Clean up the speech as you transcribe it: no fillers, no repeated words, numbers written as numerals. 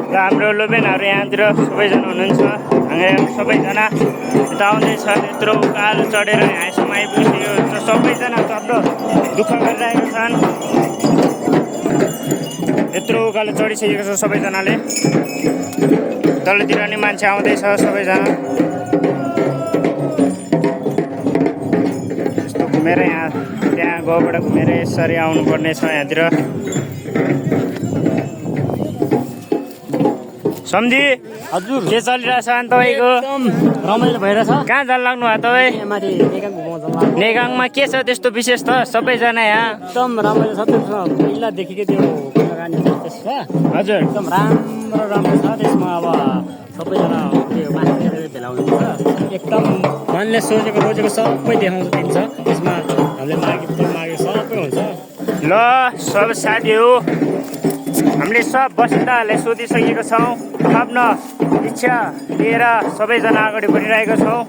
र हाम्रो लोबेनहरू यहाँतिर सबैजना हुनुहुन्छ सबैजना यता आउँदैछ यत्रो उकालो चढेर यहाँसम्म आइपुगिसकेको हुन्छ सबैजना चढ्दो दुःख गरिरहेका छन् यत्रो उकालो चढिसकेको छ सबैजनाले तलतिर नि मान्छे आउँदैछ सबैजना यस्तो घुमेर यहाँ त्यहाँ गाउँबाट घुमेर यसरी आउनुपर्ने छ यहाँतिर सम्झी हजुर के चलिरहेछ अनि तपाईँको एकदम रमाइलो भइरहेछ कहाँ जान लाग्नु भयो तपाईँ माथि नेगाङ घुमाउन जानु नेगाङमा के छ त्यस्तो विशेष त सबैजना यहाँ एकदम रमाइलो छ त्यसमा पहिलादेखिकै त्यो कुराकानी छ त्यसमा हजुर एकदम राम्रो छ त्यसमा अब सबैजना त्यो माथि भेला हुनुहुन्छ एकदम मनले सोचेको रोजेको सबै देखाउँछ दिन्छ त्यसमा हामीले मागेको सबै हुन्छ ल सब साथीहरू हामीले सब बसिन्दाहरूलाई सोधिसकेको छौँ आफ्नो इच्छा लिएर सबैजना अगाडि बढिरहेका छौँ